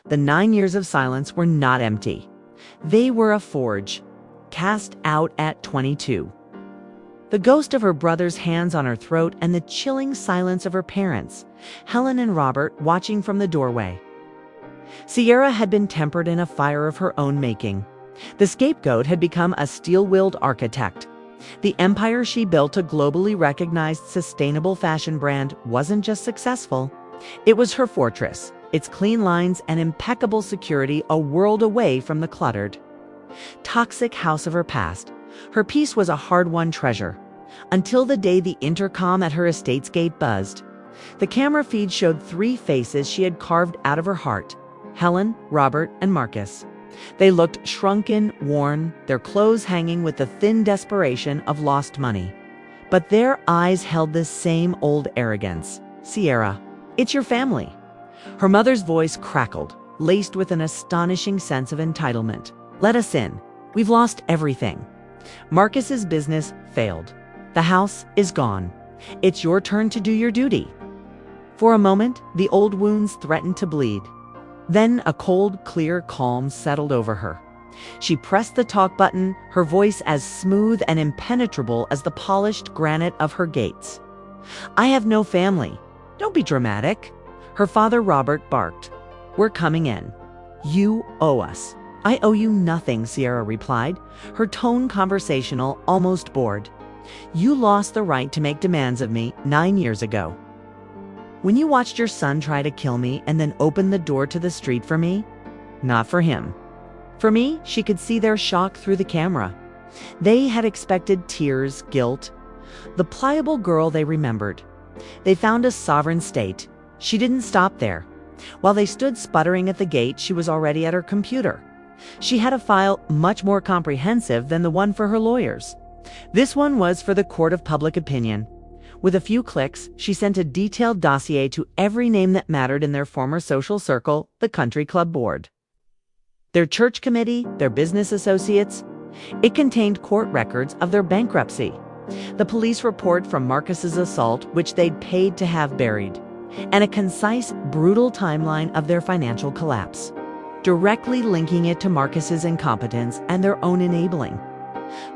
The 9 years of silence were not empty. They were a forge, cast out at 22. The ghost of her brother's hands on her throat and the chilling silence of her parents, Helen and Robert, watching from the doorway. Sierra had been tempered in a fire of her own making. The scapegoat had become a steel-willed architect. The empire she built, a globally recognized sustainable fashion brand, wasn't just successful. It was her fortress, its clean lines and impeccable security a world away from the cluttered, toxic house of her past. Her peace was a hard-won treasure, until the day the intercom at her estate's gate buzzed. The camera feed showed 3 faces she had carved out of her heart: Helen, Robert, and Marcus. They looked shrunken, worn, their clothes hanging with the thin desperation of lost money. But their eyes held the same old arrogance. "Sierra, it's your family." Her mother's voice crackled, laced with an astonishing sense of entitlement. "Let us in. We've lost everything. Marcus's business failed. The house is gone. It's your turn to do your duty." For a moment, the old wounds threatened to bleed. Then a cold, clear calm settled over her. She pressed the talk button, her voice as smooth and impenetrable as the polished granite of her gates. "I have no family. Don't be dramatic." Her father, Robert, barked. "We're coming in. You owe us." "I owe you nothing," Sierra replied, her tone conversational, almost bored. "You lost the right to make demands of me 9 years ago. When you watched your son try to kill me and then open the door to the street for me, not for him. For me," she could see their shock through the camera. They had expected tears, guilt. The pliable girl they remembered. They found a sovereign state. She didn't stop there. While they stood sputtering at the gate, she was already at her computer. She had a file much more comprehensive than the one for her lawyers. This one was for the court of public opinion. With a few clicks, she sent a detailed dossier to every name that mattered in their former social circle, the country club board, their church committee, their business associates. It contained court records of their bankruptcy, the police report from Marcus's assault, which they'd paid to have buried, and a concise, brutal timeline of their financial collapse, directly linking it to Marcus's incompetence and their own enabling.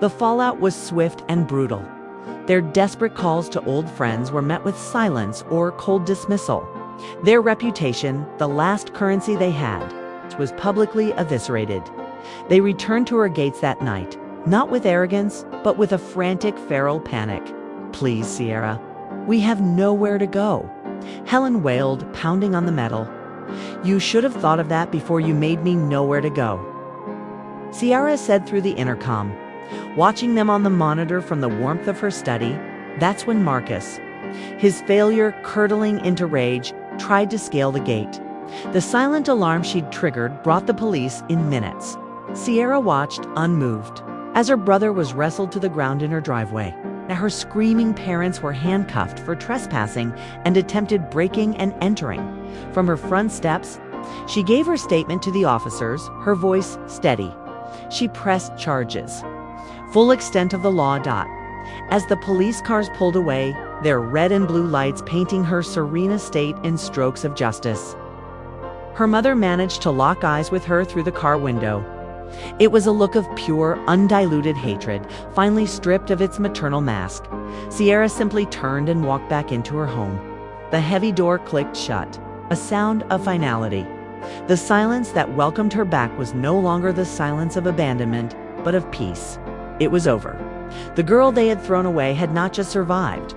The fallout was swift and brutal. Their desperate calls to old friends were met with silence or cold dismissal. Their reputation, the last currency they had, was publicly eviscerated. They returned to her gates that night, not with arrogance, but with a frantic, feral panic. "Please, Sierra, we have nowhere to go," Helen wailed, pounding on the metal. "You should have thought of that before you made me know where to go." Sierra said through the intercom, watching them on the monitor from the warmth of her study. That's when Marcus, his failure curdling into rage, tried to scale the gate. The silent alarm she'd triggered brought the police in minutes. Sierra watched, unmoved, as her brother was wrestled to the ground in her driveway. Now her screaming parents were handcuffed for trespassing and attempted breaking and entering. From her front steps, she gave her statement to the officers, her voice steady. She pressed charges. Full extent of the law. As the police cars pulled away, their red and blue lights painting her serene estate in strokes of justice. Her mother managed to lock eyes with her through the car window. It was a look of pure, undiluted hatred, finally stripped of its maternal mask. Sierra simply turned and walked back into her home. The heavy door clicked shut, a sound of finality. The silence that welcomed her back was no longer the silence of abandonment, but of peace. It was over. The girl they had thrown away had not just survived.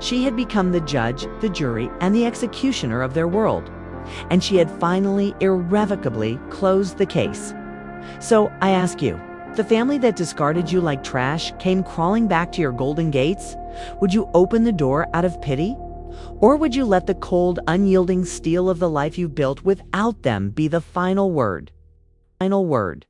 She had become the judge, the jury, and the executioner of their world. And she had finally, irrevocably closed the case. So I ask you, the family that discarded you like trash came crawling back to your golden gates? Would you open the door out of pity? Or would you let the cold, unyielding steel of the life you built without them be the final word? Final word.